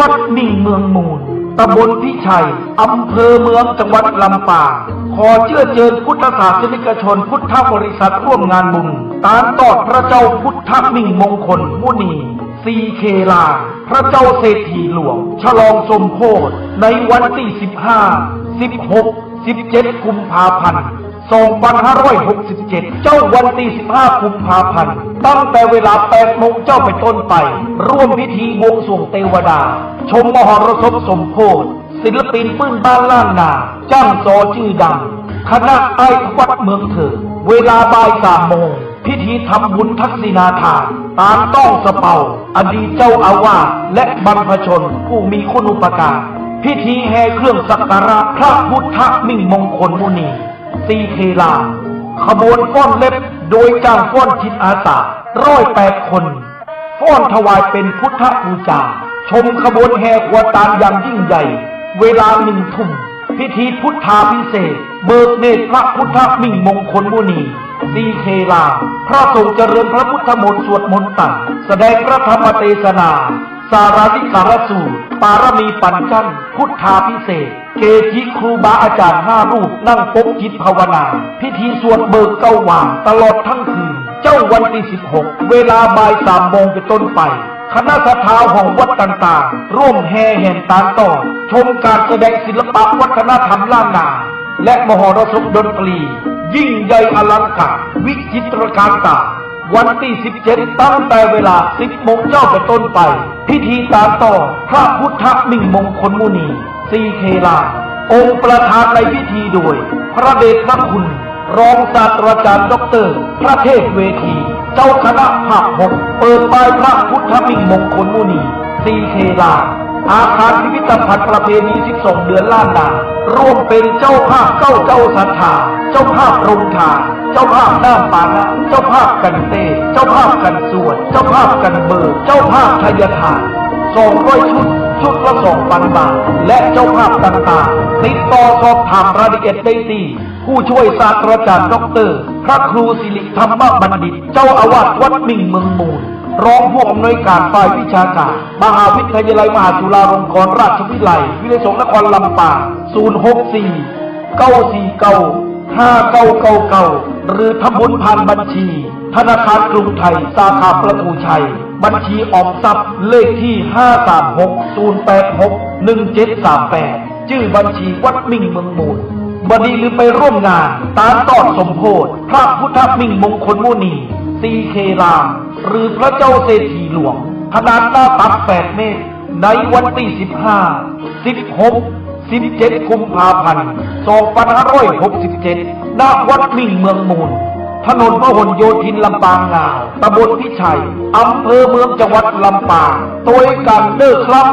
วัดมิ่งเมืองมูลตำบลพิชัยอำเภอเมืองจังหวัดลำปางขอเชื้อเชิญพุทธศาสนิกชนพุทธบริษัทร่วมงานบุญตามตอดพระเจ้าพุทธมิ่งมงคลมุนีสีเคลาพระเจ้าเศรษฐีหลวงฉลองสมโภชในวันที่15 16 17 กุมภาพันธ์ 2567 เจ้าวันที่15 กุมภาพันธ์ตั้งแต่เวลา 8 โมงเจ้าไปต้นไปร่วมพิธีบวงสรวงเทวดาชมมหรสพสมโภชศิลปินปื้นบ้านล้านนาจ้างซอชื่อดังคณะไอ้วัดเมืองเถิดเวลาบ่าย3 โมงพิธีทำบุญทักษิณาทานตามต้องสะเปาอดีตเจ้าอาวาสและบรรพชนผู้มีคุณูปการพิธีแห่เครื่องสักการะพระพุทธมิ่งมงคลมุนีสีเคลาขบวนฟ้อนเล็บโดยจ้างฟ้อนจิตอาสา108 คนฟ้อนถวายเป็นพุทธบูชาชมขบวนแห่ขวตาลอย่างยิ่งใหญ่เวลา1 ทุ่มพิธีพุทธาภิเษกเบิกเนตรพระพุทธมิ่งมงคลมุนีสีเคลาพระสงฆ์เจริญพระพุทธมนต์สวดมนต์ตั้งแสดงพระธรรมเทศนาสาราธิการสูตรปารมีปัญจันพุทธาภิเษกเกจิครูบาอาจารย์5 รูปนั่งปกจิตภาวนาพิธีสวดเบิกเก้าว่างตลอดทั้งคืนเจ้าวันที่16เวลาบ่าย3 โมงเป็นต้นไปคณะศรัทธาของวัดต่างๆร่วมแห่แห่ตามต่อชมการแสดงศิลปะวัฒนธรรมล้านนาและมหรสพดนตรียิ่งใหญ่อลังการวิจิตรการตาวันที่17ตั้งแต่เวลา10 โมงเจ้าเป็นต้นไปพิธีตามต่อพระพุทธมิ่งมงคลมุนีสีเคลาองค์ประธานในพิธีโดยพระเดชพระคุณรองศาสตราจารย์ดร.พระเทพเวทีเจ้าคณะภาค 6เปิดป้ายพระพุทธมิ่งมงคลมุนีสีเคลาอาคารพิพิธภัณฑ์ประเพณี12 เดือนล้านนาร่วมเป็นเจ้าภาพเจ้าศรัทธาเจ้าภาพโรงทานเจ้าภาพน้ำปานะเจ้าภาพกันเตเจ้าภาพกันสวดเจ้าภาพกันเบิกเจ้าภาพทายทาน200 ชุดละ 2,000 บาทและเจ้าภาพต่างๆติดต่อสอบถามรายละเอียดได้ที่ผู้ช่วยศาสตราจารย์ดร.พระครูสิริธรรมบัณฑิตเจ้าอาวาสวัดมิ่งเมืองมูลรองผู้อำนวยการฝ่ายวิชาการมหาวิทยาลัยมหาจุฬาลงกรณราชวิทยาลัยวิทยาสงฆ์นครลำปาง064 949 5999หรือทำบุญผ่านบัญชีธนาคารกรุงไทยสาขาประตูชัยบัญชีออมทรัพย์เลขที่536 086 1738ชื่อบัญชีวัดมิ่งเมืองมูลบัดนี้หรือไปร่วมงานตามตอดสมโภชพระพุทธมิ่งมงคลมุนีสีเคลาหรือพระเจ้าเศรษฐีหลวงขนาดหน้าตัก8 เมตรในวันที่15 16 17 กุมภาพันธ์ 2567 ณ วัดมิ่งเมืองมูลถนนพหลโยธินลำปางงาวตำบลพิชัยอำเภอเมืองจังหวัดลำปางโดยการเลิกครับ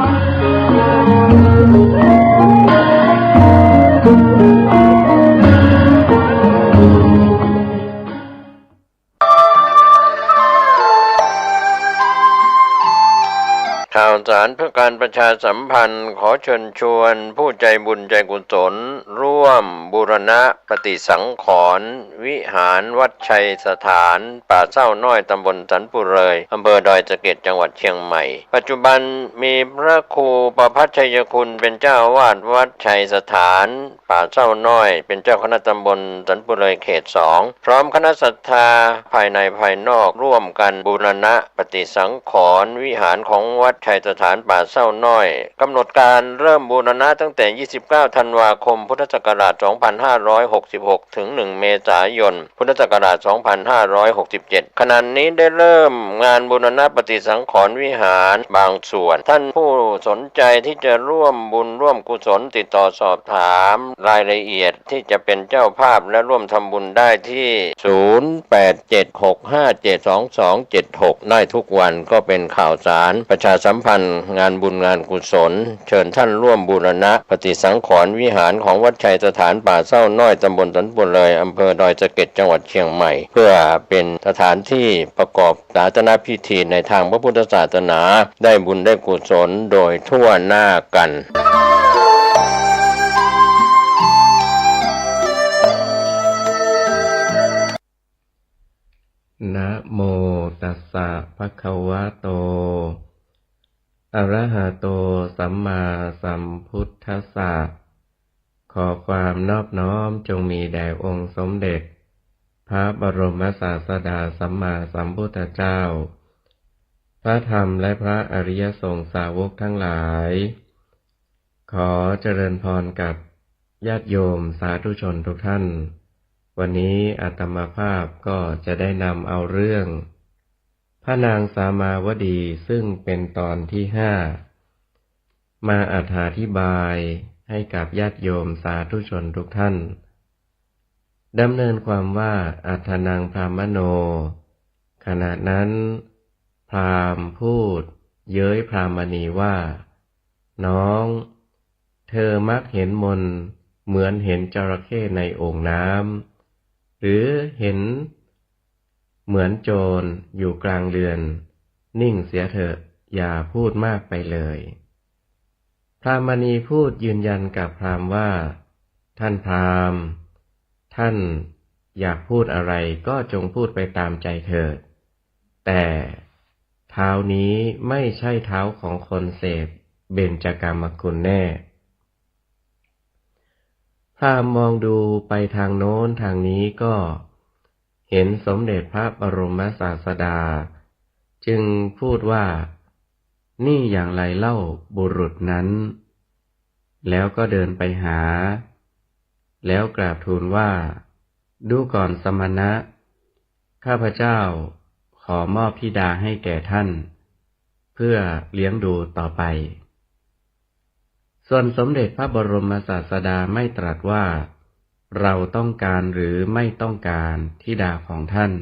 ข่าวสารเพื่อการประชาสัมพันธ์ขอเชิญชวนผู้ใจบุญใจกุศลร่วมบูรณะปฏิสังขรณ์วิหารวัดชัยสถานป่าเศร้าน้อยตำบลสันปุเรยอำเภอดอยสะเก็ดจังหวัดเชียงใหม่ปัจจุบันมีพระครูประภัชชัยคุณเป็นเจ้าอาวาสวัดชัยสถานป่าเศร้าน้อยเป็นเจ้าคณะตำบลสันปุเรยเขต 2พร้อมคณะศรัทธาภายในภายนอกร่วมกันบูรณะปฏิสังขรณ์วิหารของวัดชัยสถานป่าเศร้าน้อยกำหนดการเริ่มบูรณะตั้งแต่29 ธันวาคมพุทธศักราช 2566 ถึง 1 เมษายน พุทธศักราช 2567 ขณะนี้ได้เริ่มงานบูรณะปฏิสังขรณ์วิหารบางส่วนท่านผู้สนใจที่จะร่วมบุญร่วมกุศลติดต่อสอบถามรายละเอียดที่จะเป็นเจ้าภาพและร่วมทำบุญได้ที่ 0876572276 ได้ทุกวันก็เป็นข่าวสารประชาสัมพันธ์งานบุญงานกุศลเชิญท่านร่วมบูรณะปฏิสังขรณ์วิหารของวัดชัยสถานป่าเศร้าน้อยตำบลสันปุเรยอำเภอดอยสะเก็ดจังหวัดเชียงใหม่เพื่อเป็นสถานที่ประกอบศาสนพิธีในทางพระพุทธศาสนาได้บุญได้กุศลโดยทั่วหน้ากันนะโมตัสสะภะคะวะโต อะระหะโตสัมมาสัมพุทธัสสะขอความนอบน้อมจงมีแด่องค์สมเด็จพระบรมศาสดาสัมมาสัมพุทธเจ้าพระธรรมและพระอริยสงฆ์สาวกทั้งหลายขอเจริญพรกับญาติโยมสาธุชนทุกท่านวันนี้อาตมาภาพก็จะได้นำเอาเรื่องพระนางสามาวดีซึ่งเป็นตอนที่5มาอธิบายให้กับญาติโยมสาธุชนทุกท่านดำเนินความว่าอัฏฐนังพรามโนขณะนั้นพราหมณ์พูดเย้ยพรามณีว่าน้องเธอมักเห็นมนต์เหมือนเห็นจระเข้ในโอ่งน้ำหรือเห็นเหมือนโจรอยู่กลางเรือนนิ่งเสียเถอะอย่าพูดมากไปเลยพรามณีพูดยืนยันกับพราหมณ์ว่าท่านพราหมณ์ท่านอยากพูดอะไรก็จงพูดไปตามใจเถิดแต่เท้านี้ไม่ใช่เท้าของคนเสพเบญจกามคุณแน่พราหมณ์มองดูไปทางโน้นทางนี้ก็เห็นสมเด็จพระบรมศาสดาจึงพูดว่านี่อย่างไรเล่าบุรุษนั้นแล้วก็เดินไปหาแล้วกราบทูลว่าดูก่อนสมณะข้าพเจ้าขอมอบธิดาให้แก่ท่านเพื่อเลี้ยงดูต่อไปส่วนสมเด็จพระบรมศาสดาไม่ตรัสว่าเราต้องการหรือไม่ต้องการธิดาของท่าน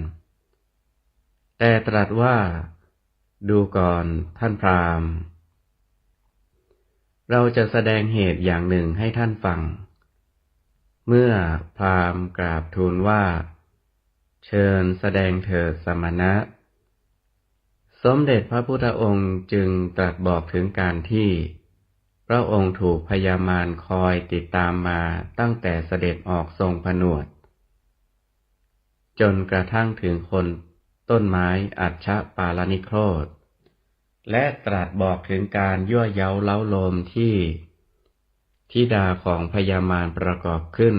แต่ตรัสว่าดูก่อนท่านพราหมณ์เราจะแสดงเหตุอย่างหนึ่งให้ท่านฟังเมื่อพราหมณ์กราบทูลว่าเชิญแสดงเถิดสมณะสมเด็จพระพุทธองค์จึงตรัสบอกถึงการที่พระองค์ถูกพญามารคอยติดตามมาตั้งแต่เสด็จออกทรงผนวดจนกระทั่งถึงคนต้นไม้อัชฌปาลนิโครธและตรัสบอกถึงการยั่วเย้าเล้าโลมที่ธิดาของพญามารประกอบขึ้น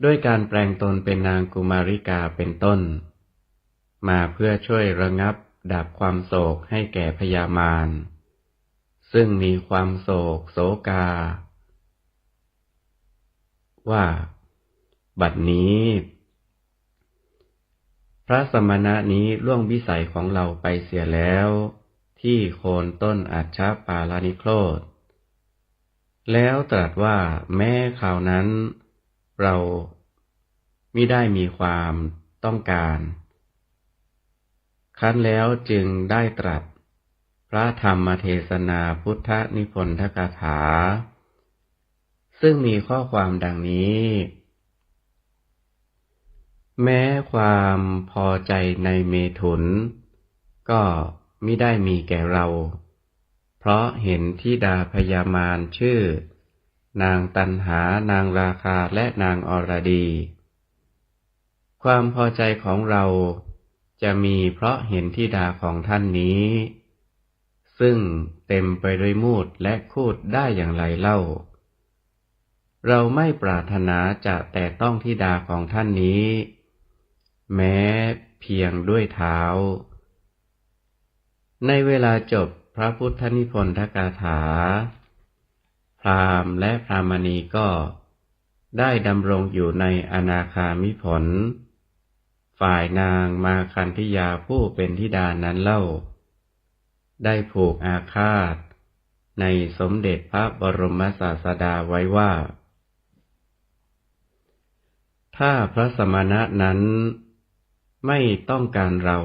ด้วยการแปลงตนเป็นนางกุมาริกาเป็นต้นมาเพื่อช่วยระงับดับความโศกให้แก่พญามารซึ่งมีความโศกโศกาว่าบัดนี้พระสมณะนี้ล่วงวิสัยของเราไปเสียแล้วที่โคนต้นอัชฌปาลนิโครธแล้วตรัสว่าแม้คราวนั้นเรามิได้มีความต้องการครั้นแล้วจึงได้ตรัสพระธรรมเทศนาพุทธนิพนธกถาซึ่งมีข้อความดังนี้แม้ความพอใจในเมถุนก็มิได้มีแก่เราเพราะเห็นธิดาพญามารชื่อนางตัณหานางราคาและนางอรดีความพอใจของเราจะมีเพราะเห็นธิดาของท่านนี้ซึ่งเต็มไปด้วยมูดและคูดได้อย่างไรเล่าเราไม่ปรารถนาจะแตะต้องธิดาของท่านนี้แม้เพียงด้วยเท้าในเวลาจบพระพุทธนิพนธกถาพราหมณ์และพรามณีก็ได้ดำรงอยู่ในอนาคามิผลฝ่ายนางมาคันธิยาผู้เป็นธิดานั้นเล่าได้ผูกอาฆาตในสมเด็จพระบรมศาสดาไว้ว่าถ้าพระสมณะนั้นไม่ต้องการเรา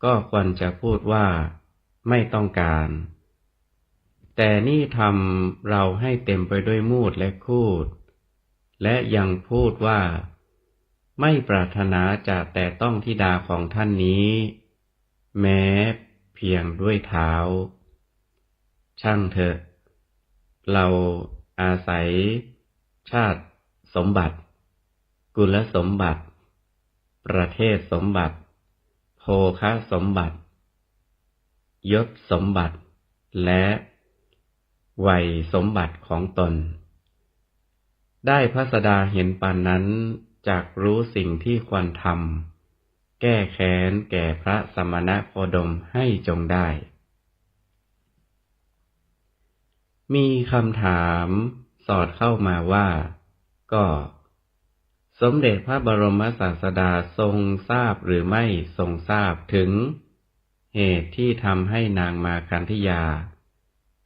ก็ควรจะพูดว่าไม่ต้องการแต่นี่ทำเราให้เต็มไปด้วยมูดและคูดและยังพูดว่าไม่ปรารถนาจะแตะต้องธิดาของท่านนี้แม้เพียงด้วยเท้าช่างเถอะเราอาศัยชาติสมบัติกุลสมบัติประเทศสมบัติโภคสมบัติ ยศสมบัติและวัยสมบัติของตนได้พระสดาเห็นปานนั้นจักรู้สิ่งที่ควรทำแก้แค้นแก่พระสมณโคดมให้จงได้มีคำถามสอดเข้ามาว่าก็สมเด็จพระบรมศาสดาทรงทราบหรือไม่ทรงทราบถึงเหตุที่ทำให้นางมาคันธยา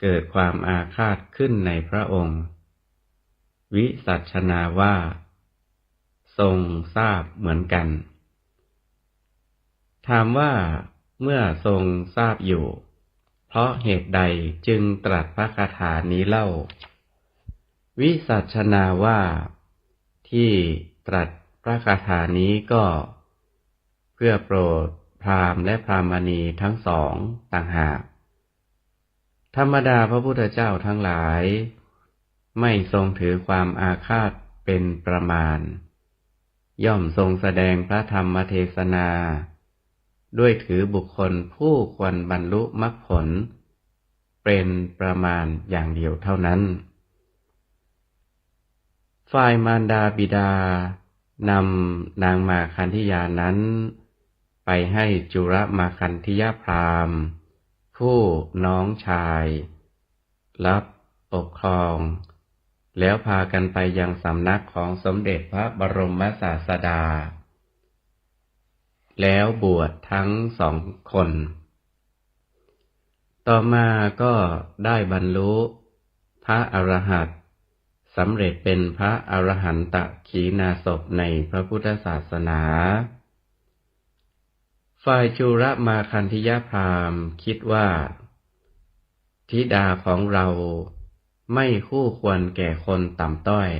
เกิดความอาฆาตขึ้นในพระองค์วิสัชนาว่าทรงทราบเหมือนกันถามว่าเมื่อทรงทราบอยู่เพราะเหตุใดจึงตรัสพระคาถานี้เล่าวิสัชนาว่าที่ตรัสพระคาถานี้ก็เพื่อโปรดพราหมณ์และพรามณีทั้งสองต่างหากธรรมดาพระพุทธเจ้าทั้งหลายไม่ทรงถือความอาฆาตเป็นประมาณย่อมทรงแสดงพระธรรมเทศนาด้วยถือบุคคลผู้ควรบรรลุมรรคผลเป็นประมาณอย่างเดียวเท่านั้นฝ่ายมารดาบิดานำนางมาคันธยานั้นไปให้จุลมาคันธยพราหมณ์ผู้น้องชายรับปกครองแล้วพากันไปยังสำนักของสมเด็จพระบรมศาสดาแล้วบวชทั้งสองคนต่อมาก็ได้บรรลุพระอรหันต์สำเร็จเป็นพระอรหันตขีณาสพในพระพุทธศาสนาฝ่ายจุลมาคันธยพราหมณ์คิดว่าธิดาของเราไม่คู่ควรแก่คนต่ำต้อย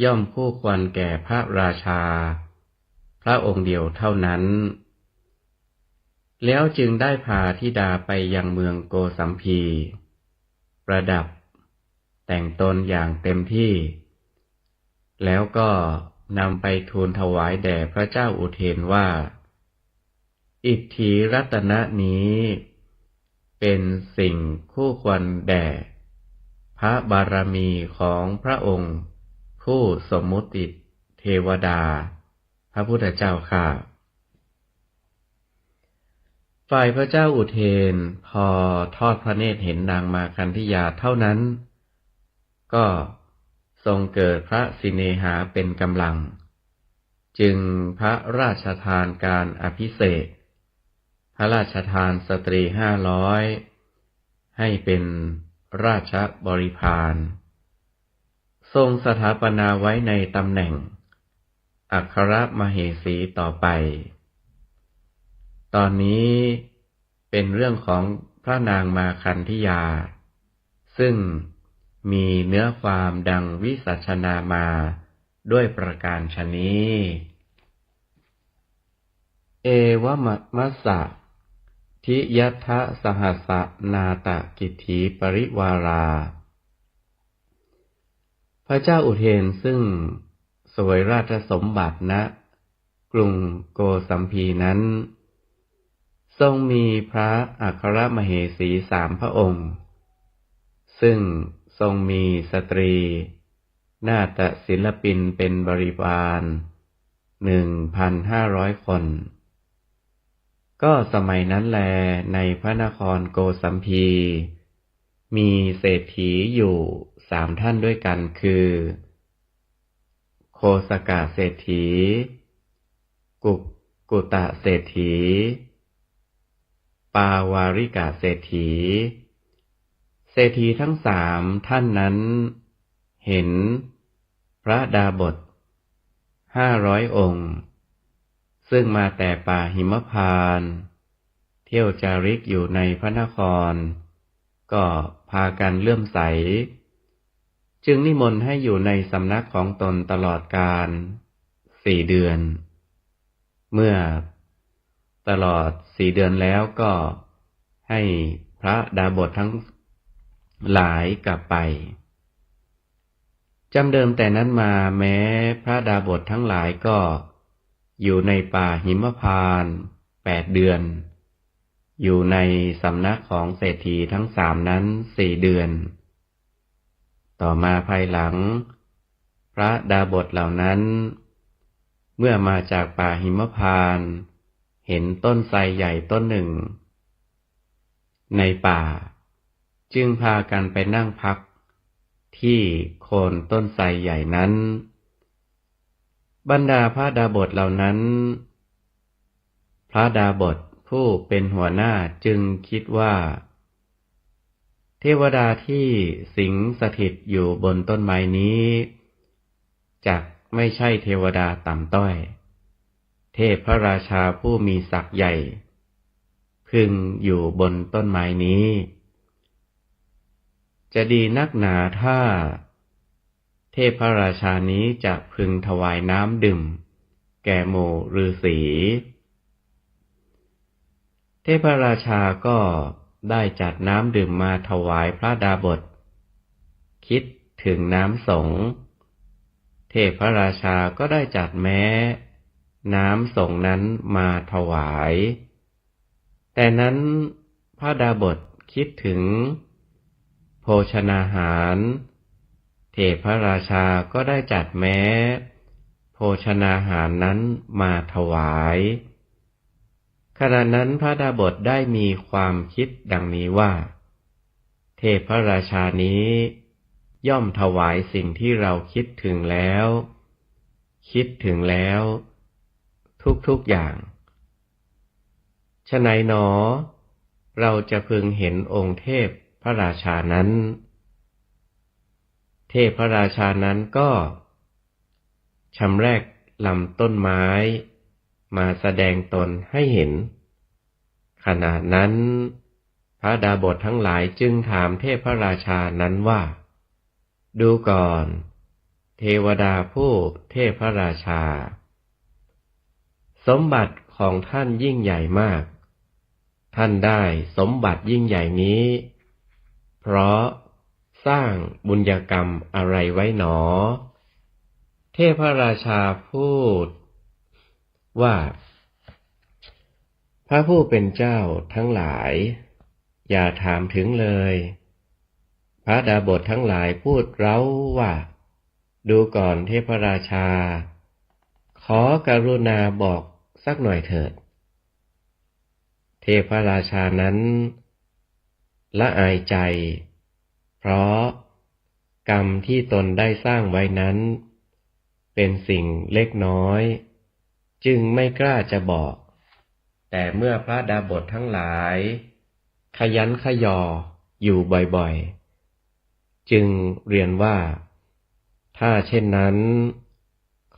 ย่อมคู่ควรแก่พระราชาพระองค์เดียวเท่านั้นแล้วจึงได้พาธิดาไปยังเมืองโกสัมพีประดับแต่งตนอย่างเต็มที่แล้วก็นำไปทูลถวายแด่พระเจ้าอุเทนว่าอิทธิรัตนะนี้เป็นสิ่งคู่ควรแด่พระบารมีของพระองค์ผู้สมมุติเทวดาพระพุทธเจ้าค่ะฝ่ายพระเจ้าอุเทนพอทอดพระเนตรเห็นนางมาคันธยาเท่านั้นก็ทรงเกิดพระสิเนหาเป็นกำลังจึงพระราชทานการอภิเษกพระราชทานสตรี500ให้เป็นราชบริพารทรงสถาปนาไว้ในตำแหน่งอัครมเหสีต่อไปตอนนี้เป็นเรื่องของพระนางมาคันธยาซึ่งมีเนื้อความดังวิสัชนามาด้วยประการฉะนี้เอวมัสสะทิยัทธสหัสสนาตกิจถีปริวาราพระเจ้าอุเทนซึ่งเสวยราชสมบัติณกรุงโกสัมพีนั้นทรงมีพระอัครมเหสี3พระองค์ซึ่งทรงมีสตรีนาฏศิลปินเป็นบริวาร 1,500 คนก็สมัยนั้นแลในพระนครโกสัมพีมีเศรษฐีอยู่3ท่านด้วยกันคือโคสกะเศรษฐีกุตะเศรษฐีปาวาริกะเศรษฐีเศรษฐีทั้ง3ท่านนั้นเห็นพระดาบส500 องค์ซึ่งมาแต่ป่าหิมพานต์เที่ยวจาริกอยู่ในพระนครก็พากันเลื่อมใสจึงนิมนต์ให้อยู่ในสำนักของตนตลอดกาล4 เดือนเมื่อตลอด4 เดือนแล้วก็ให้พระดาบสทั้งหลายกลับไปจำเดิมแต่นั้นมาแม้พระดาบสทั้งหลายก็อยู่ในป่าหิมพานต์8 เดือน อยู่ในสำนักของเศรษฐีทั้งสามนั้น4 เดือนต่อมาภายหลังพระดาบสเหล่านั้นเมื่อมาจากป่าหิมพานต์เห็นต้นไทรใหญ่ต้นหนึ่งในป่าจึงพากันไปนั่งพักที่โคนต้นไทรใหญ่นั้นบรรดาพระดาบสเหล่านั้นพระดาบสผู้เป็นหัวหน้าจึงคิดว่าเทวดาที่สิงสถิตอยู่บนต้นไม้นี้จักไม่ใช่เทวดาต่ำต้อยเทพพระราชาผู้มีศักย์ใหญ่พึงอยู่บนต้นไม้นี้จะดีนักหนาถ้าเทพพระราชานี้จะพึงถวายน้ำดื่มแก่หมู่ฤาษีเทพพระราชาก็ได้จัดน้ำดื่มมาถวายพระดาบสคิดถึงน้ำสงฆ์เทพพระราชาก็ได้จัดแม้น้ำสงฆ์นั้นมาถวายแต่นั้นพระดาบสคิดถึงโภชนาหารเทพพระราชาก็ได้จัดแม้โภชนาหารนั้นมาถวายขณะนั้นพระดาบสได้มีความคิดดังนี้ว่าเทพพระราชานี้ย่อมถวายสิ่งที่เราคิดถึงแล้วทุกอย่างฉะไหนหนอเราจะพึงเห็นองค์เทพพระราชานั้นเทพพระราชานั้นก็ชำแรกลำต้นไม้มาแสดงตนให้เห็นขณะนั้นพระดาบสทั้งหลายจึงถามเทพพระราชานั้นว่าดูก่อนเทวดาผู้เทพพระราชาสมบัติของท่านยิ่งใหญ่มากท่านได้สมบัติยิ่งใหญ่นี้เพราะสร้างบุญญกรรมอะไรไว้หนอเทพพระราชาพูดว่าพระผู้เป็นเจ้าทั้งหลายอย่าถามถึงเลยพระดาบสทั้งหลายพูดเร้าว่าดูก่อนเทพพระราชาขอกรุณาบอกสักหน่อยเถิดเทพพระราชานั้นละอายใจเพราะกรรมที่ตนได้สร้างไว้นั้นเป็นสิ่งเล็กน้อยจึงไม่กล้าจะบอกแต่เมื่อพระดาบสทั้งหลายขยันขยออยู่บ่อยๆจึงเรียนว่าถ้าเช่นนั้น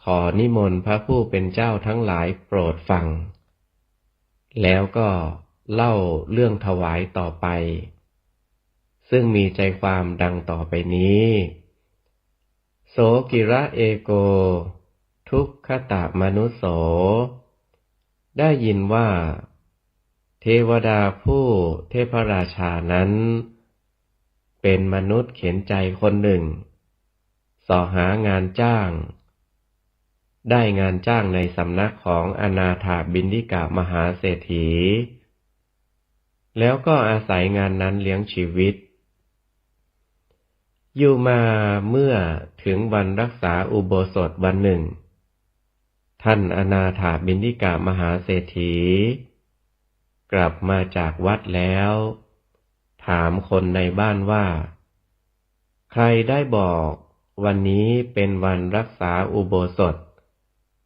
ขอนิมนต์พระผู้เป็นเจ้าทั้งหลายโปรดฟังแล้วก็เล่าเรื่องถวายต่อไปซึ่งมีใจความดังต่อไปนี้โสกิระเอโกทุกขตมนุสโสได้ยินว่าเทวดาผู้เทพราชานั้นเป็นมนุษย์เข็นใจคนหนึ่งส่อหางานจ้างได้งานจ้างในสำนักของอนาถบิณฑิกมหาเศรษฐีแล้วก็อาศัยงานนั้นเลี้ยงชีวิตอยู่มาเมื่อถึงวันรักษาอุโบสถวันหนึ่งท่านอนาถบิณฑิกมหาเศรษฐีกลับมาจากวัดแล้วถามคนในบ้านว่าใครได้บอกวันนี้เป็นวันรักษาอุโบสถ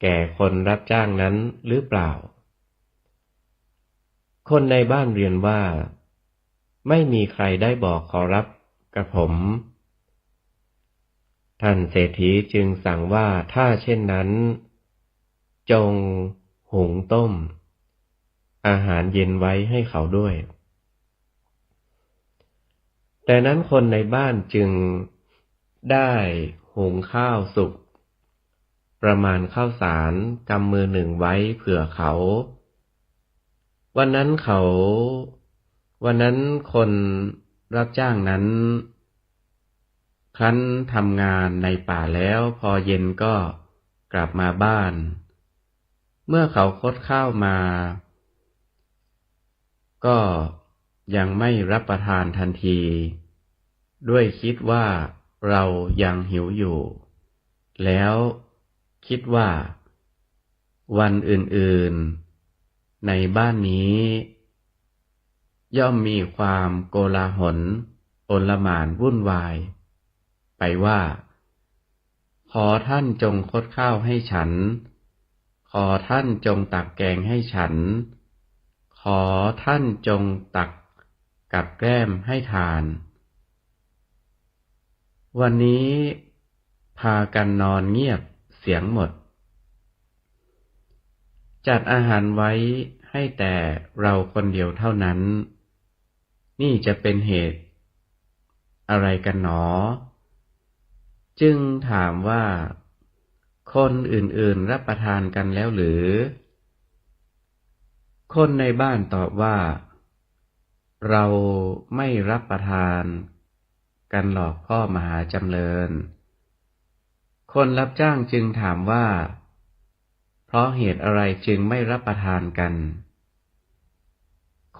แก่คนรับจ้างนั้นหรือเปล่าคนในบ้านเรียนว่าไม่มีใครได้บอกขอรับกระผมท่านเศรษฐีจึงสั่งว่าถ้าเช่นนั้นจงหุงต้มอาหารเย็นไว้ให้เขาด้วยแต่นั้นคนในบ้านจึงได้หุงข้าวสุกประมาณข้าวสารกำมือหนึ่งไว้เผื่อเขาวันนั้นคนรับจ้างนั้นครั้นทำงานในป่าแล้วพอเย็นก็กลับมาบ้าน เมื่อเขาคดข้าวมา ก็ยังไม่รับประทานทันที ด้วยคิดว่าเรายังหิวอยู่ แล้วคิดว่าวันอื่นๆในบ้านนี้ย่อมมีความโกลาหลโอลหม่านวุ่นวายไปว่าขอท่านจงคดข้าวให้ฉันขอท่านจงตักแกงให้ฉันขอท่านจงตักกับแกล้มให้ทานวันนี้พากันนอนเงียบเสียงหมดจัดอาหารไว้ให้แต่เราคนเดียวเท่านั้นนี่จะเป็นเหตุอะไรกันหนอจึงถามว่าคนอื่นๆรับประทานกันแล้วหรือคนในบ้านตอบว่าเราไม่รับประทานกันหรอกพ่อมหาจำเริญคนรับจ้างจึงถามว่าเพราะเหตุอะไรจึงไม่รับประทานกัน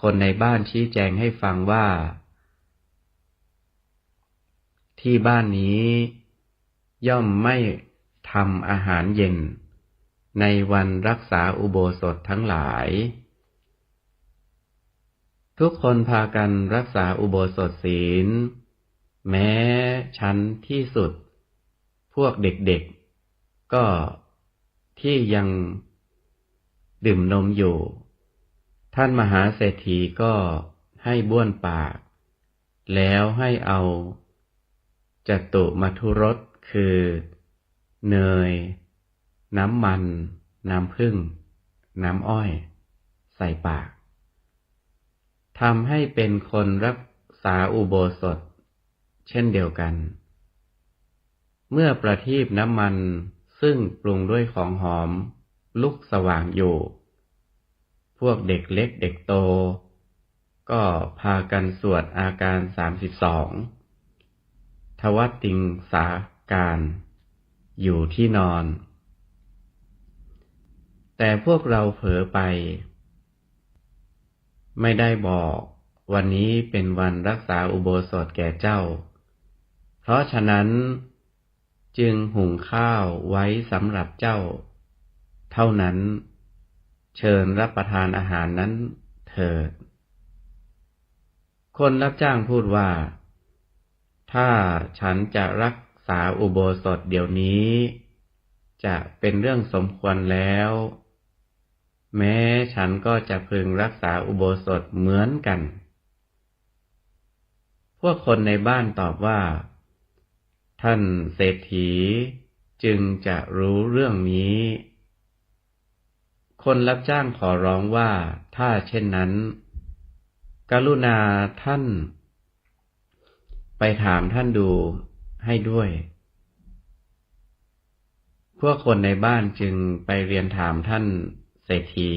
คนในบ้านชี้แจงให้ฟังว่าที่บ้านนี้ย่อมไม่ทำอาหารเย็นในวันรักษาอุโบสถทั้งหลายทุกคนพากันรักษาอุโบสถศีลแม้ชั้นที่สุดพวกเด็กๆก็ที่ยังดื่มนมอยู่ท่านมหาเศรษฐีก็ให้บ้วนปากแล้วให้เอาจตุมัทุรสคือเนยน้ำมันน้ำผึ้งน้ำอ้อยใส่ปากทำให้เป็นคนรักษาอุโบสถเช่นเดียวกันเมื่อประทีปน้ำมันซึ่งปรุงด้วยของหอมลุกสว่างอยู่พวกเด็กเล็กเด็กโตก็พากันสวดอาการ32ทวัตติงสาการอยู่ที่นอนแต่พวกเราเผลอไปไม่ได้บอกวันนี้เป็นวันรักษาอุโบสถแก่เจ้าเพราะฉะนั้นจึงหุงข้าวไว้สำหรับเจ้าเท่านั้นเชิญรับประทานอาหารนั้นเถิดคนรับจ้างพูดว่าถ้าฉันจะรักษาอุโบสถเดี๋ยวนี้จะเป็นเรื่องสมควรแล้วแม้ฉันก็จะพึงรักษาอุโบสถเหมือนกันพวกคนในบ้านตอบว่าท่านเศรษฐีจึงจะรู้เรื่องนี้คนรับจ้างขอร้องว่าถ้าเช่นนั้นกรุณาท่านไปถามท่านดูให้ด้วยพวกคนในบ้านจึงไปเรียนถามท่านเศรษฐี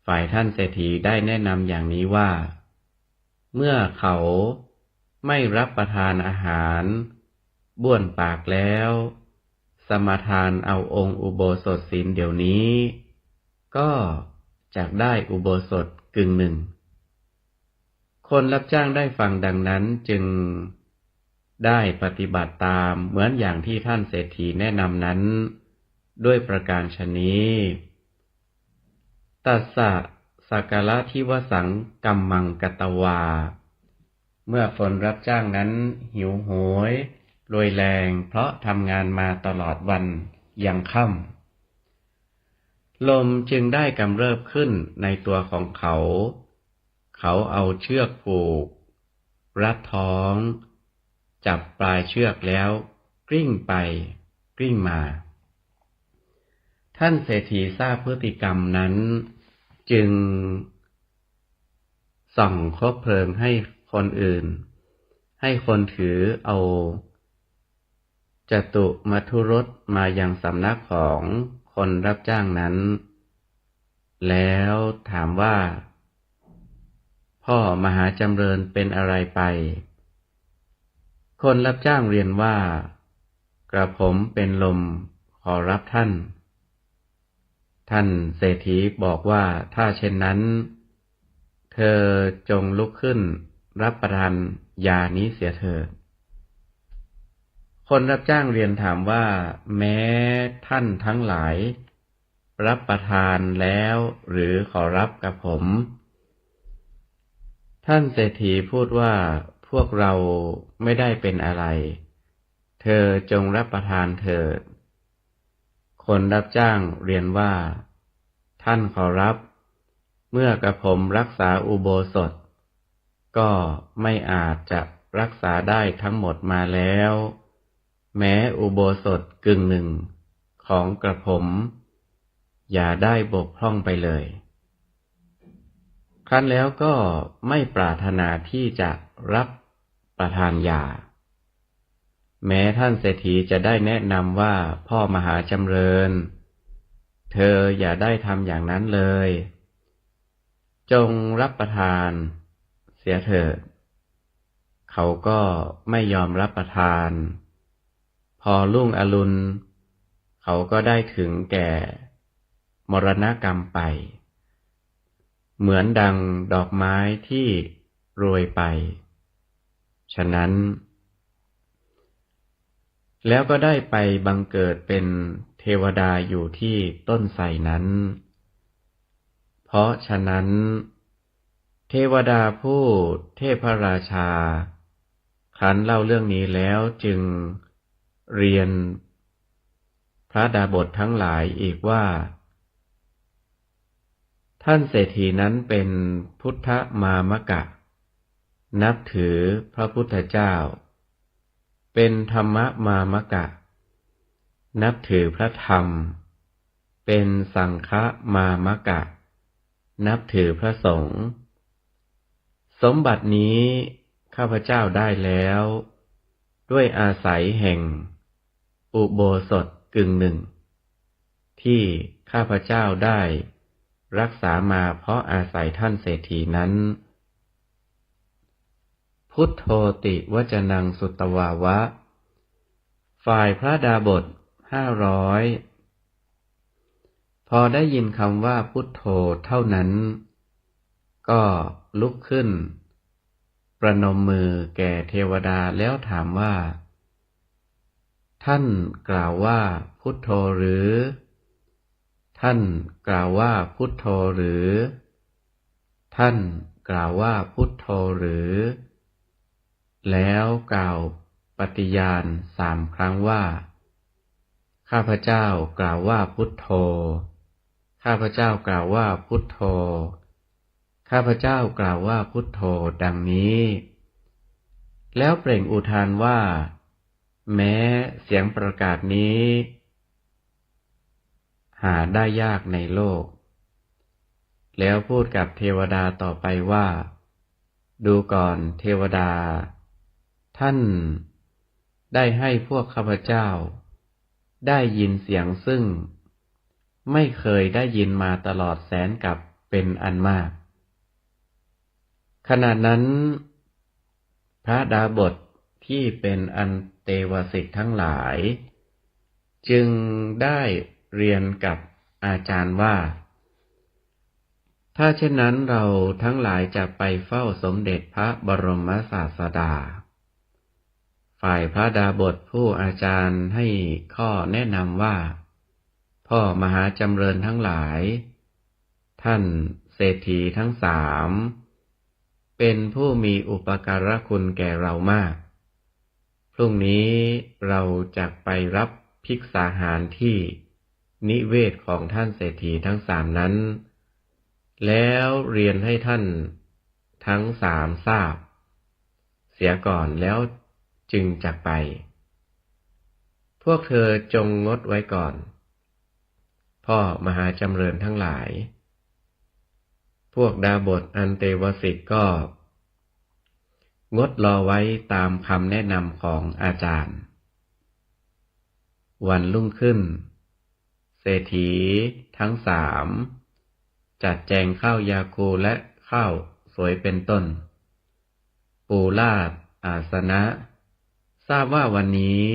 ฝ่ายท่านเศรษฐีได้แนะนำอย่างนี้ว่าเมื่อเขาไม่รับประทานอาหารบ้วนปากแล้วสมาทานเอาองค์อุโบสถศีลเดี๋ยวนี้ก็จักได้อุโบสถกึ่งหนึ่งคนรับจ้างได้ฟังดังนั้นจึงได้ปฏิบัติตามเหมือนอย่างที่ท่านเศรษฐีแนะนำนั้นด้วยประการฉะนี้ตัสสะสักกะทิวสังกัมมังกตวาเมื่อคนรับจ้างนั้นหิวโหยรวยแรงเพราะทำงานมาตลอดวันยังค่ำลมจึงได้กำเริบขึ้นในตัวของเขาเอาเชือกผูกรัดท้องจับปลายเชือกแล้วกลิ้งไปกลิ้งมาท่านเศรษฐีทราบพฤติกรรมนั้นจึงส่องคบเพลิงให้คนอื่นให้คนถือเอาจตุมัทุรสมายังสำนักของคนรับจ้างนั้นแล้วถามว่าพ่อมหาจำเริญเป็นอะไรไปคนรับจ้างเรียนว่ากระผมเป็นลมขอรับท่านเศรษฐีบอกว่าถ้าเช่นนั้น เธอจงลุกขึ้นรับประทานยานี้เสียเถิดคนรับจ้างเรียนถามว่าแม้ท่านทั้งหลายรับประทานแล้วหรือขอรับกับผมท่านเศรษฐีพูดว่าพวกเราไม่ได้เป็นอะไรเธอจงรับประทานเถิดคนรับจ้างเรียนว่าท่านขอรับเมื่อกระผมรักษาอุโบสถก็ไม่อาจจะรักษาได้ทั้งหมดมาแล้วแม้อุโบสถกึ่งหนึ่งของกระผมอย่าได้บกพร่องไปเลยครั้นแล้วก็ไม่ปรารถนาที่จะรับประทานยาแม้ท่านเศรษฐีจะได้แนะนำว่าพ่อมหาจำเริญเธออย่าได้ทำอย่างนั้นเลยจงรับประทานเสียเถิดเขาก็ไม่ยอมรับประทานพอรุ่งอรุณเขาก็ได้ถึงแก่มรณกรรมไปเหมือนดังดอกไม้ที่โรยไปฉะนั้นแล้วก็ได้ไปบังเกิดเป็นเทวดาอยู่ที่ต้นไทรนั้นเพราะฉะนั้นเทวดาผู้เทพราชาครั้นเล่าเรื่องนี้แล้วจึงเรียนพระดาบททั้งหลายอีกว่าท่านเศรษฐีนั้นเป็นพุทธมามกะนับถือพระพุทธเจ้าเป็นธรรมมามกะนับถือพระธรรมเป็นสังฆมามกะนับถือพระสงฆ์สมบัตินี้ข้าพเจ้าได้แล้วด้วยอาศัยแห่งอุโบสถกึ่งหนึ่งที่ข้าพเจ้าได้รักษามาเพราะอาศัยท่านเศรษฐีนั้นพุทโธติวจนังสุตวาวะฝ่ายพระดาบท500พอได้ยินคำว่าพุทโธเท่านั้นก็ลุกขึ้นประนมมือแก่เทวดาแล้วถามว่าท่านกล่าวว่าพุทโธหรือท่านกล่าวว่าพุทโธหรือท่านกล่าวว่าพุทโธหรือแล้วกล่าวปฏิญาณ3 ครั้งว่าข้าพเจ้ากล่าวว่าพุทโธข้าพเจ้ากล่าวว่าพุทโธข้าพเจ้ากล่าวว่าพุทโธดังนี้แล้วเปล่งอุทานว่าแม้เสียงประกาศนี้หาได้ยากในโลกแล้วพูดกับเทวดาต่อไปว่าดูก่อนเทวดาท่านได้ให้พวกข้าพเจ้าได้ยินเสียงซึ่งไม่เคยได้ยินมาตลอดแสนกับเป็นอันมากขณะนั้นพระดาบทที่เป็นอันเตวสิกทั้งหลายจึงได้เรียนกับอาจารย์ว่าถ้าเช่นนั้นเราทั้งหลายจะไปเฝ้าสมเด็จพระบรมศาสดาฝ่ายพระดาบทผู้อาจารย์ให้ข้อแนะนำว่าพ่อมหาจำเริญทั้งหลายท่านเศรษฐีทั้ง3เป็นผู้มีอุปการะคุณแก่เรามากพรุ่งนี้เราจะไปรับภิกษาหารที่นิเวศของท่านเศรษฐีทั้ง3นั้นแล้วเรียนให้ท่านทั้ง3ทราบเสียก่อนแล้วจึงจักไปพวกเธอจงงดไว้ก่อนพ่อมหาจำเริญทั้งหลายพวกดาบทอันเตวสิกก็งดรอไว้ตามคำแนะนำของอาจารย์วันรุ่งขึ้นเศรษฐีทั้ง3จัดแจงข้าวยาคูและข้าวสวยเป็นต้นปูลาดอาสนะทราบว่าวันนี้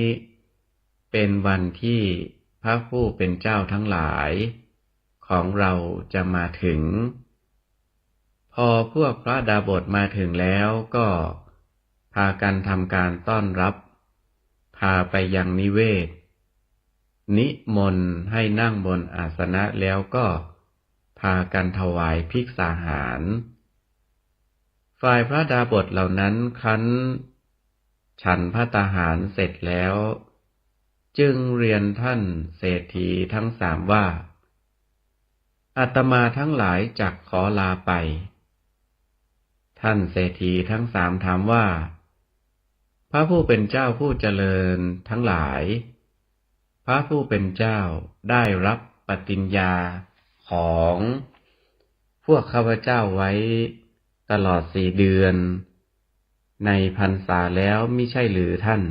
เป็นวันที่พระผู้เป็นเจ้าทั้งหลายของเราจะมาถึงพ พอพวกพระดาบสมาถึงแล้วก็พากันทำการต้อนรับพาไปยังนิเวศนิมนต์ให้นั่งบนอาสนะแล้วก็พากันถวายภิกษาหารฝ่ายพระดาบสเหล่านั้นครั้นฉันภัตตาหารเสร็จแล้วจึงเรียนท่านเศรษฐีทั้งสามว่าอาตมาทั้งหลายจักขอลาไปท่านเศรษฐีทั้งสามถามว่าพระผู้เป็นเจ้าผู้เจริญทั้งหลายพระผู้เป็นเจ้าได้รับปฏิญญาของพวกข้าพเจ้าไว้ตลอด4 เดือนในพรรษาแล้วมิใช่หรือท่าน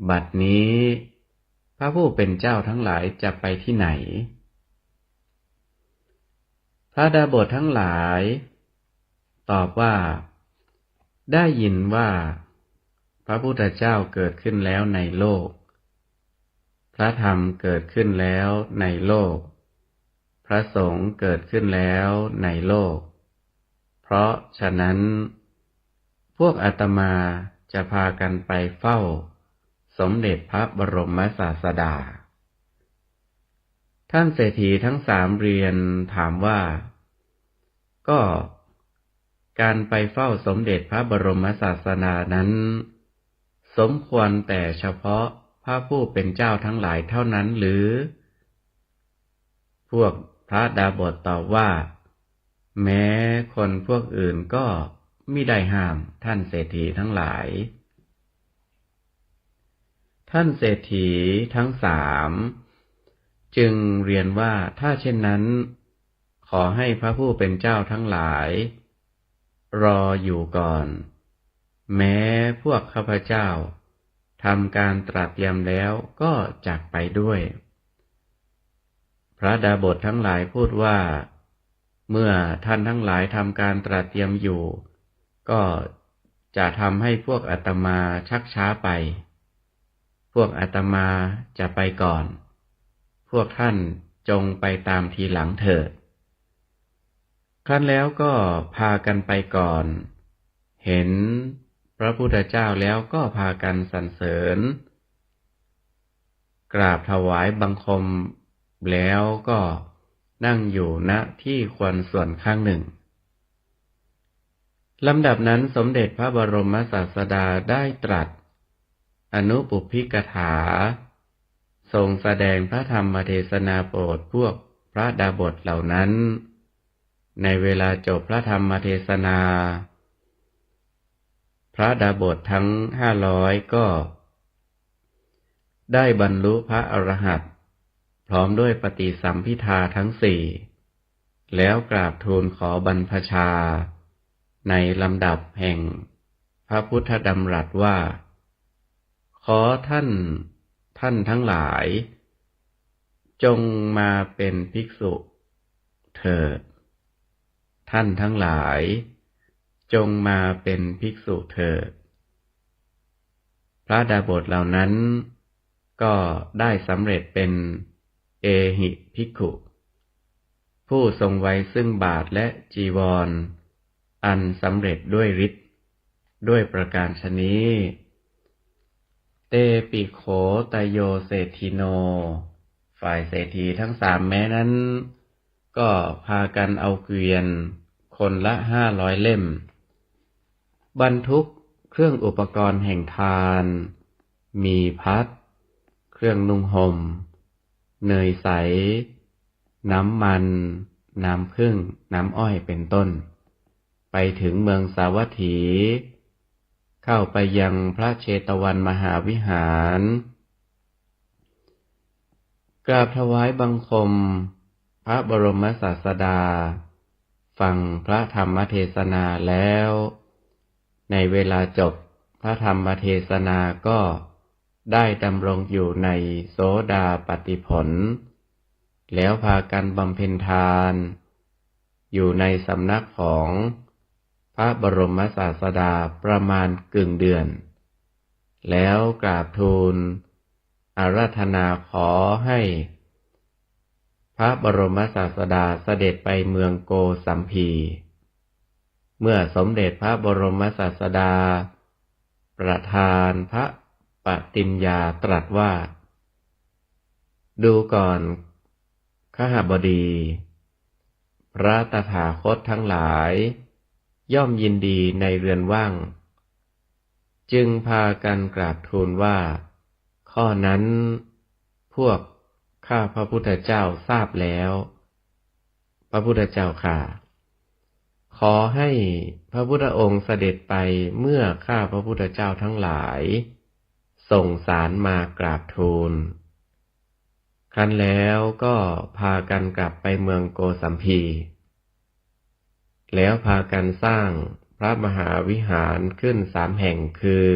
บัดนี้พระผู้เป็นเจ้าทั้งหลายจะไปที่ไหนพระดาบสทั้งหลายตอบว่าได้ยินว่าพระพุทธเจ้าเกิดขึ้นแล้วในโลกพระธรรมเกิดขึ้นแล้วในโลกพระสงฆ์เกิดขึ้นแล้วในโลกเพราะฉะนั้นพวกอาตมาจะพากันไปเฝ้าสมเด็จพระบรมศาสดาท่านเศรษฐีทั้งสามเรียนถามว่าก็การไปเฝ้าสมเด็จพระบรมศาสดานั้นสมควรแต่เฉพาะพระผู้เป็นเจ้าทั้งหลายเท่านั้นหรือพวกพระดาบสตอบว่าแม้คนพวกอื่นก็มิได้ห้ามท่านเศรษฐีทั้งหลายท่านเศรษฐีทั้งสามจึงเรียนว่าถ้าเช่นนั้นขอให้พระผู้เป็นเจ้าทั้งหลายรออยู่ก่อนแม้พวกข้าพเจ้าทำการตรัสย้ำแล้วก็จักไปด้วยพระดาบสทั้งหลายพูดว่าเมื่อท่านทั้งหลายทำการตรัสย้ำอยู่ก็จะทำให้พวกอาตมาชักช้าไปพวกอาตมาจะไปก่อนพวกท่านจงไปตามทีหลังเถิดครั้นแล้วก็พากันไปก่อนเห็นพระพุทธเจ้าแล้วก็พากันสรรเสริญกราบถวายบังคมแล้วก็นั่งอยู่ณที่ควรส่วนข้างหนึ่งลำดับนั้นสมเด็จพระบรมศาสดาได้ตรัสอนุปุพพิกถาทรงแสดงพระธรรมเทศนาโปรดพวกพระดาบสเหล่านั้นในเวลาจบพระธรรมเทศนาพระดาบสทั้ง500ก็ได้บรรลุพระอรหันต์พร้อมด้วยปฏิสัมภิทาทั้ง4แล้วกราบทูลขอบรรพชาในลำดับแห่งพระพุทธดำรัสว่าขอท่านทั้งหลายจงมาเป็นภิกษุเถิดท่านทั้งหลายจงมาเป็นภิกษุเถิดพระดาบสเหล่านั้นก็ได้สำเร็จเป็นเอหิภิกขุผู้ทรงไว้ซึ่งบาทและจีวรอันสำเร็จด้วยฤทธิ์ด้วยประการฉนี้เตปิโขตโยเศรษฐิโนฝ่ายเศรษฐีทั้งสามแม้นั้นก็พากันเอาเกวียนคนละ500 เล่มบรรทุกเครื่องอุปกรณ์แห่งทานมีพัดเครื่องนุ่งห่มเนยใสน้ำมันน้ำผึ้งน้ำอ้อยเป็นต้นไปถึงเมืองสาวัตถีเข้าไปยังพระเชตวันมหาวิหารกราบถวายบังคมพระบรมศาสดาฟังพระธรรมเทศนาแล้วในเวลาจบพระธรรมเทศนาก็ได้ดำรงอยู่ในโสดาปัตติผลแล้วพากันบำเพ็ญทานอยู่ในสำนักของพระบรมศาสดาประมาณกึ่งเดือนแล้วกราบทูลอาราธนาขอให้พระบรมศาสดาเสด็จไปเมืองโกสัมพี เมื่อสมเด็จพระบรมศาสดาประทานพระปฏิญญาตรัสว่าดูก่อนขหบดีพระตถาคตทั้งหลายย่อมยินดีในเรือนว่างจึงพากันกราบทูลว่าข้อนั้นพวกข้าพระพุทธเจ้าทราบแล้วพระพุทธเจ้าค่ะขอให้พระพุทธองค์เสด็จไปเมื่อข้าพระพุทธเจ้าทั้งหลายส่งสารมากราบทูลครั้นแล้วก็พากันกลับไปเมืองโกสัมพีแล้วพากันสร้างพระมหาวิหารขึ้น3 แห่งคือ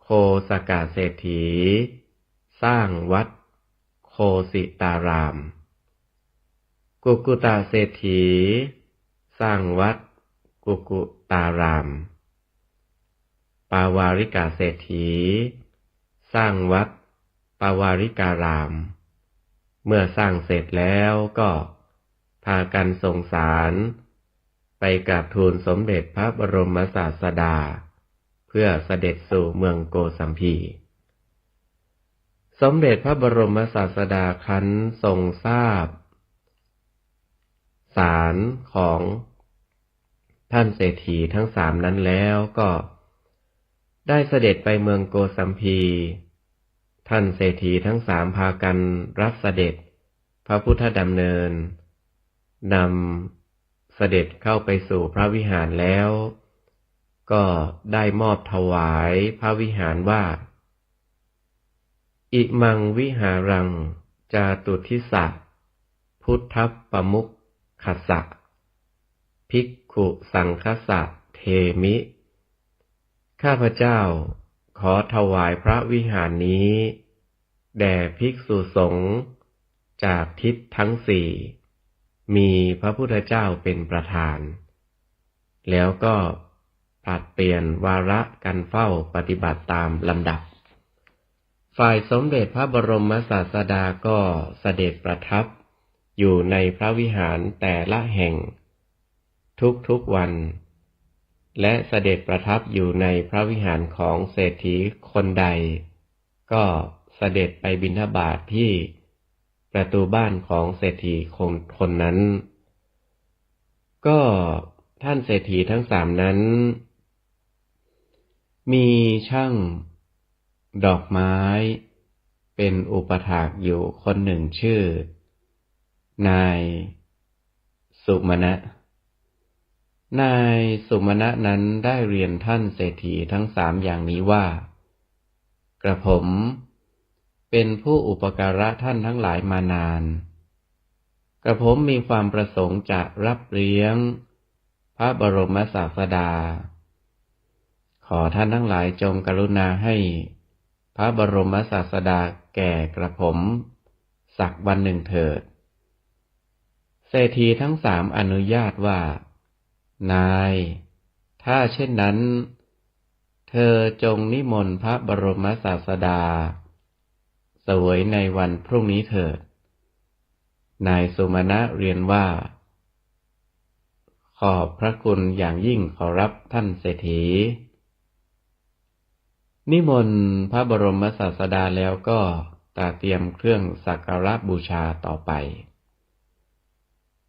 โคสกะเศรษฐีสร้างวัดโคสิตารามกุกุตาเศรษฐีสร้างวัดกุกุตารามปาวาริกาเศรษฐีสร้างวัดปาวาริการามเมื่อสร้างเสร็จแล้วก็พากันส่งสารไปกราบทูลสมเด็จพระบรมศาสดาเพื่อเสด็จสู่เมืองโกสัมพีสมเด็จพระบรมศาสดาครั้นทรงทราบสารของท่านเศรษฐีทั้ง3นั้นแล้วก็ได้เสด็จไปเมืองโกสัมพีท่านเศรษฐีทั้ง3พากันรับเสด็จพระพุทธดำเนินนำเสด็จเข้าไปสู่พระวิหารแล้วก็ได้มอบถวายพระวิหารว่าอิมังวิหารังจาตุทิสะพุทธปมุขคัสสะภิกขุสังคสะเทมิข้าพเจ้าขอถวายพระวิหารนี้แด่ภิกษุสงฆ์จากทิศทั้ง4มีพระพุทธเจ้าเป็นประธานแล้วก็ผลัดเปลี่ยนวาระกันเฝ้าปฏิบัติตามลำดับฝ่ายสมเด็จพระบรมศาสดาก็เสด็จประทับอยู่ในพระวิหารแต่ละแห่งทุกวันและเสด็จประทับอยู่ในพระวิหารของเศรษฐีคนใดก็เสด็จไปบิณฑบาตที่ประตูบ้านของเศรษฐีคนนั้นก็ท่านเศรษฐีทั้ง3นั้นมีช่างดอกไม้เป็นอุปถากอยู่คนหนึ่งชื่อนายสุมาณะนายสุมาณะนั้นได้เรียนท่านเศรษฐีทั้ง3อย่างนี้ว่ากระผมเป็นผู้อุปการะท่านทั้งหลายมานานกระผมมีความประสงค์จะรับเลี้ยงพระบรมศาสดาขอท่านทั้งหลายจงกรุณาให้พระบรมศาสดาแก่กระผมสักวันหนึ่งเถิดเศรษฐีทั้ง3อนุญาตว่านายถ้าเช่นนั้นเธอจงนิมนต์พระบรมศาสดาเสวยในวันพรุ่งนี้เถิดนายสุมาณะเรียนว่าขอบพระคุณอย่างยิ่งขอรับท่านเศรษฐีนิมนต์พระบรมศาสดาแล้วก็ตระเตรียมเครื่องสักการะบูชาต่อไป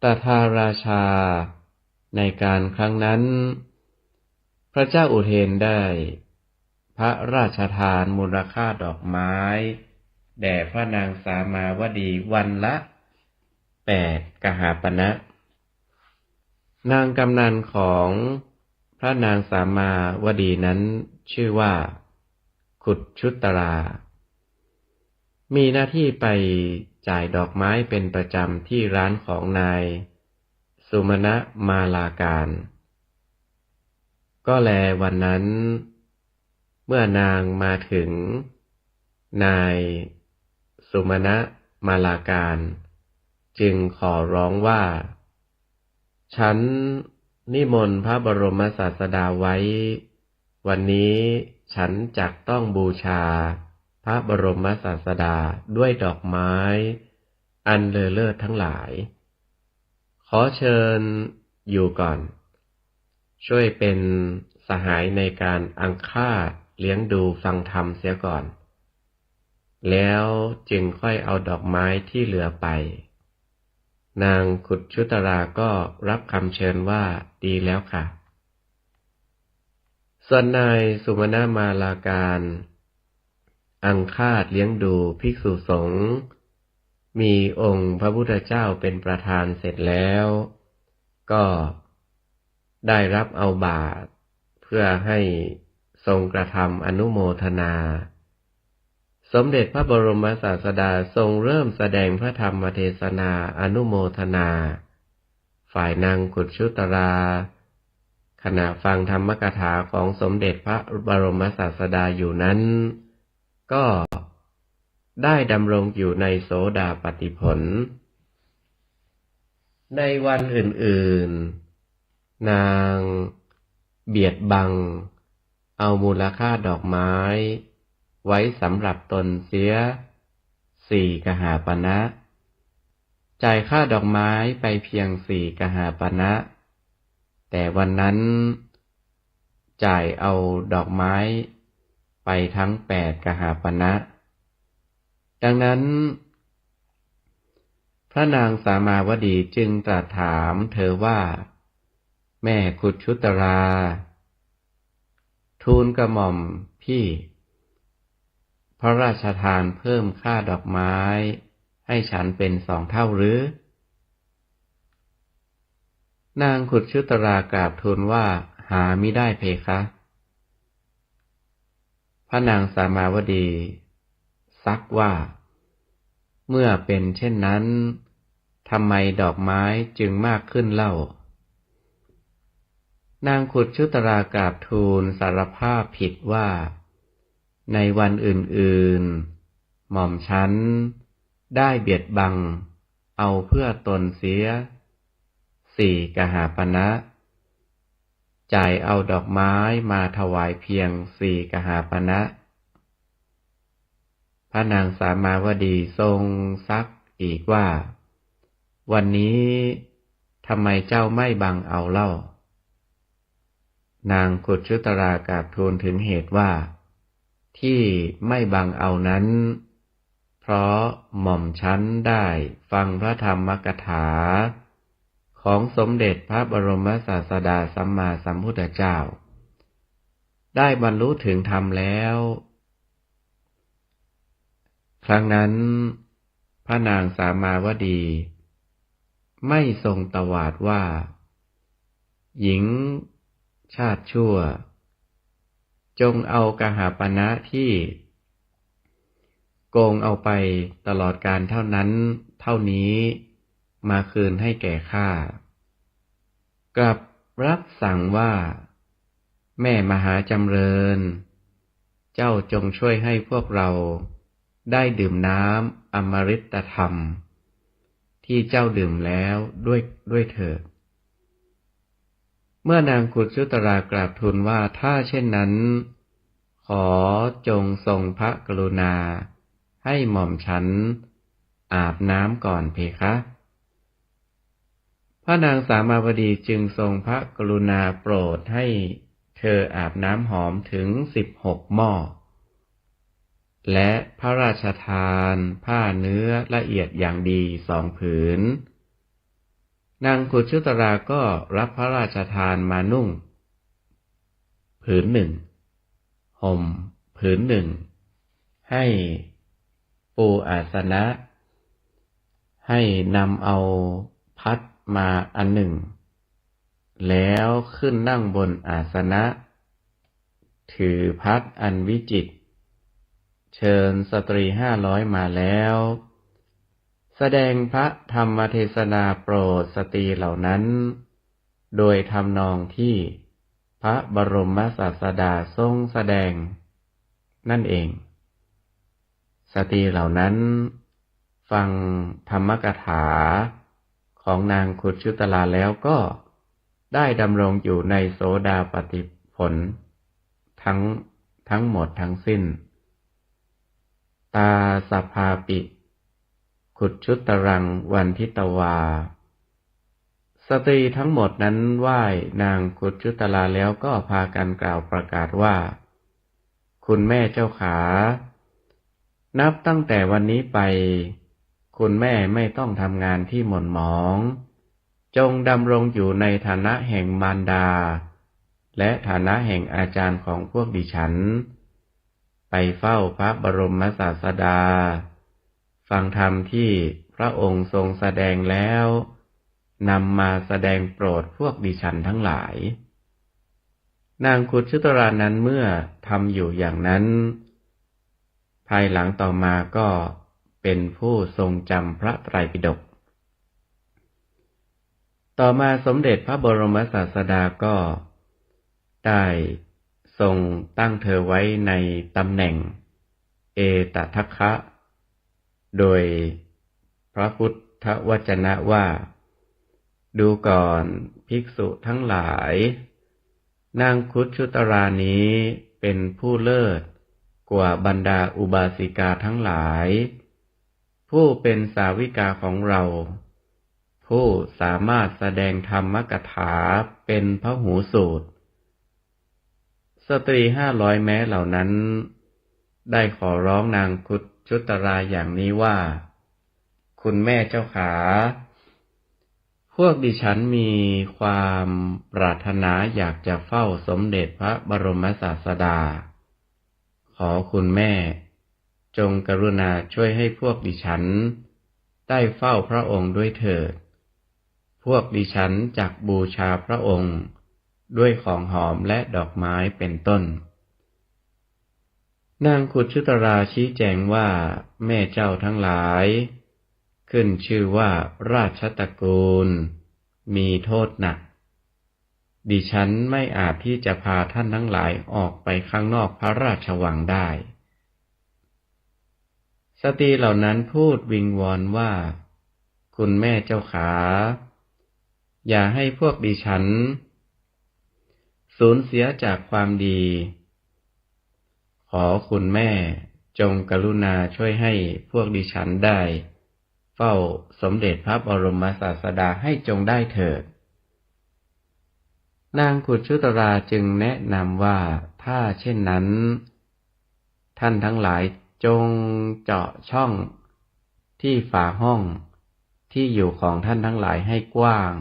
ตถาราชาในการครั้งนั้นพระเจ้าอุเทนได้พระราชทานมูลค่าดอกไม้แด่พระนางสามาวดีวันละ8 กหาปณะนางกำนันของพระนางสามาวดีนั้นชื่อว่าขุดชุตรามีหน้าที่ไปจ่ายดอกไม้เป็นประจำที่ร้านของนายสุมาณะมาลาการก็แลวันนั้นเมื่อนางมาถึงนายสุมาณะมาลาการจึงขอร้องว่าฉันนิมนต์พระบรมศาสดาไว้วันนี้ฉันจักต้องบูชาพระบรมศาสดาด้วยดอกไม้อันเลอเลิศทั้งหลายขอเชิญอยู่ก่อน ช่วยเป็นสหายในการอังคาดเลี้ยงดูฟังธรรมเสียก่อนแล้วจึงค่อยเอาดอกไม้ที่เหลือไปนางขุดชุตราก็รับคำเชิญว่าดีแล้วค่ะส่วนนายสุมาณมาลาการอังคาดเลี้ยงดูภิกษุสงฆ์มีองค์พระพุทธเจ้าเป็นประธานเสร็จแล้วก็ได้รับเอาบาตรเพื่อให้ทรงกระทำอนุโมทนาสมเด็จพระบรมศาสดาทรงเริ่มแสดงพระธรรมเทศนาอนุโมทนาฝ่ายนางกุฎชุตราขณะฟังธรรมกถาของสมเด็จพระบรมศาสดาอยู่นั้นก็ได้ดำรงอยู่ในโสดาปัตติผลในวันอื่นๆนางเบียดบังเอามูลค่าดอกไม้ไว้สำหรับตนเสีย4 กหาปณะจ่ายค่าดอกไม้ไปเพียง4 กหาปณะแต่วันนั้นจ่ายเอาดอกไม้ไปทั้ง8 กหาปณะดังนั้นพระนางสามาวดีจึงตรัสถามเธอว่าแม่ขุดชุตราทูลกระหม่อมพี่พระราชทานเพิ่มค่าดอกไม้ให้ฉันเป็น2 เท่าหรือนางขุดชุตรากราบทูลว่าหามิได้เพคะพระนางสามาวดีซักว่าเมื่อเป็นเช่นนั้นทำไมดอกไม้จึงมากขึ้นเล่านางขุดชุตรากราบทูลสารภาพผิดว่าในวันอื่นๆหม่อมฉันได้เบียดบังเอาเพื่อตนเสีย4 กหาปณะจ่ายเอาดอกไม้มาถวายเพียง4 กหาปณะพระนางสามาวดีทรงซักอีกว่าวันนี้ทำไมเจ้าไม่บังเอาเล่านางขุดชุตรากราบทูลถึงเหตุว่าที่ไม่บังเอานั้นเพราะหม่อมฉันได้ฟังพระธรรมกถาของสมเด็จพระบรมศาสดาสัมมาสัมพุทธเจ้าได้บรรลุถึงธรรมแล้วครั้งนั้นพระนางสามาวดีไม่ทรงตวาดว่าหญิงชาติชั่วจงเอากหาปณะที่โกงเอาไปตลอดกาลเท่านั้นเท่านี้มาคืนให้แก่ข้ากลับรับสั่งว่าแม่มหาจำเริญเจ้าจงช่วยให้พวกเราได้ดื่มน้ำอมฤตธรรมที่เจ้าดื่มแล้วด้วยเถิดเมื่อนางขุดชุตรากราบทูลว่าถ้าเช่นนั้นขอจงทรงพระกรุณาให้หม่อมฉันอาบน้ำก่อนเพคะพระนางสามาวดีจึงทรงพระกรุณาโปรดให้เธออาบน้ำหอมถึง16 หม้อและพระราชทานผ้าเนื้อละเอียดอย่างดี2 ผืนนางขุดชุตราก็รับพระราชทานมานุ่งผืน 1ห่มผืน 1ให้ปูอาสนะให้นำเอาพัดมาอัน 1แล้วขึ้นนั่งบนอาสนะถือพัดอันวิจิตรเชิญสตรี500มาแล้วแสดงพระธรรมเทศนาโปรดสตรีเหล่านั้นโดยทำนองที่พระบรมศาสดาทรงแสดงนั่นเองสตรีเหล่านั้นฟังธรรมกถาของนางขุดชุตราแล้วก็ได้ดำรงอยู่ในโสดาปัตติผลทั้งหมดทั้งสิ้นตาสัพพาปิขุดชุตรังวันทิตวา สตรีทั้งหมดนั้นไหว้นางกุจุตลาแล้วก็พากันกล่าวประกาศว่าคุณแม่เจ้าขานับตั้งแต่วันนี้ไปคุณแม่ไม่ต้องทำงานที่หม่นหมองจงดำรงอยู่ในฐานะแห่งมารดาและฐานะแห่งอาจารย์ของพวกดิฉันไปเฝ้าพระบรมศาสดาฟังธรรมที่พระองค์ทรงแสดงแล้วนำมาแสดงโปรดพวกดิฉันทั้งหลายนางกุจุตรานั้นเมื่อทำอยู่อย่างนั้นภายหลังต่อมาก็เป็นผู้ทรงจำพระไตรปิฎกต่อมาสมเด็จพระบรมศาสดาก็ได้ทรงตั้งเธอไว้ในตำแหน่งเอตทัคคะ โดยพระพุทธวจนะว่าดูก่อนภิกษุทั้งหลายนางคุชุตรานี้เป็นผู้เลิศกว่าบรรดาอุบาสิกาทั้งหลายผู้เป็นสาวิกาของเราผู้สามารถแสดงธรรมกถาเป็นพหูสูตรสตรี500แม้เหล่านั้นได้ขอร้องนางคุชุตราอย่างนี้ว่าคุณแม่เจ้าขาพวกดิฉันมีความปรารถนาอยากจะเฝ้าสมเด็จพระบรมศาสดาขอคุณแม่จงกรุณาช่วยให้พวกดิฉันได้เฝ้าพระองค์ด้วยเถิดพวกดิฉันจักบูชาพระองค์ด้วยของหอมและดอกไม้เป็นต้นนางกุชุตราชี้แจงว่าแม่เจ้าทั้งหลายขึ้นชื่อว่าราชตระกูลมีโทษหนักดิฉันไม่อาจที่จะพาท่านทั้งหลายออกไปข้างนอกพระราชวังได้สตรีเหล่านั้นพูดวิงวอนว่าคุณแม่เจ้าขาอย่าให้พวกดิฉันสูญเสียจากความดีขอคุณแม่จงกรุณาช่วยให้พวกดิฉันได้เฝ้าสมเด็จพระบรมศาสดาให้จงได้เถิดนางกุชุตราจึงแนะนำว่าถ้าเช่นนั้นท่านทั้งหลายจงเจาะช่องที่ฝาห้องที่อยู่ของท่านทั้งหลายให้กว้าง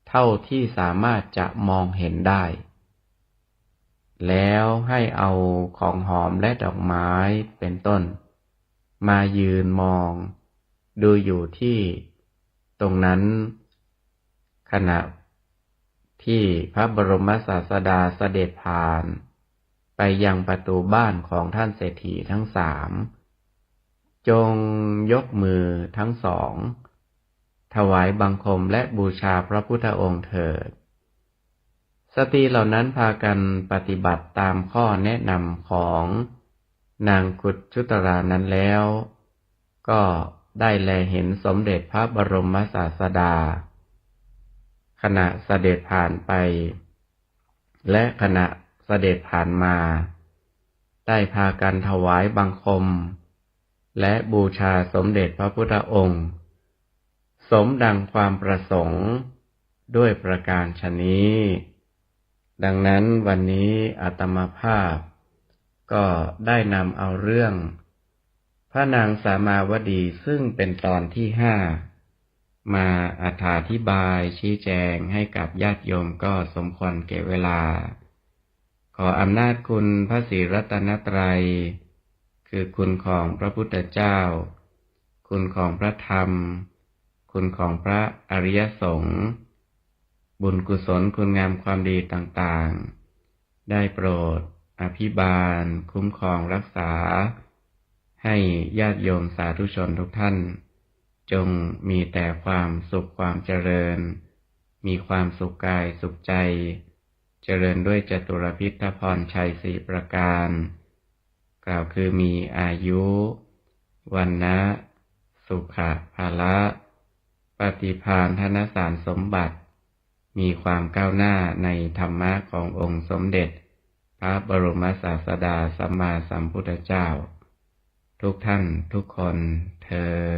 เท่าที่สามารถจะมองเห็นได้แล้วให้เอาของหอมและดอกไม้เป็นต้นมายืนมองดูอยู่ที่ตรงนั้นขณะที่พระบรมศาสดาเสด็จผ่านไปยังประตูบ้านของท่านเศรษฐีทั้ง3จงยกมือทั้งสองถวายบังคมและบูชาพระพุทธองค์เถิดสตรีเหล่านั้นพากันปฏิบัติตามข้อแนะนำของนางกุชุตรานั้นแล้วก็ได้แลเห็นสมเด็จพระบรมศาสดาขณะเสด็จผ่านไปและขณะเสด็จผ่านมาได้พากันถวายบังคมและบูชาสมเด็จพระพุทธองค์สมดังความประสงค์ด้วยประการฉะนี้ดังนั้นวันนี้อาตมาภาพก็ได้นำเอาเรื่องพระนางสามาวดีซึ่งเป็นตอนที่5มาอธิบายชี้แจงให้กับญาติโยมก็สมควรแก่เวลาขออำนาจคุณพระศรีรัตนตรัยคือคุณของพระพุทธเจ้าคุณของพระธรรมคุณของพระอริยสงฆ์บุญกุศลคุณงามความดีต่างๆได้โปรดอภิบาลคุ้มครองรักษาให้ญาติโยมสาธุชนทุกท่านจงมีแต่ความสุขความเจริญมีความสุขกายสุขใจเจริญด้วยจตุรพิทธพรชัย4ประการกล่าวคือมีอายุวันนะสุขะภาละปฏิภาณธนสารสมบัติมีความก้าวหน้าในธรรมะขององค์สมเด็จพระบรมศาสดาสัมมาสัมพุทธเจ้าทุกท่านทุกคนเทอญ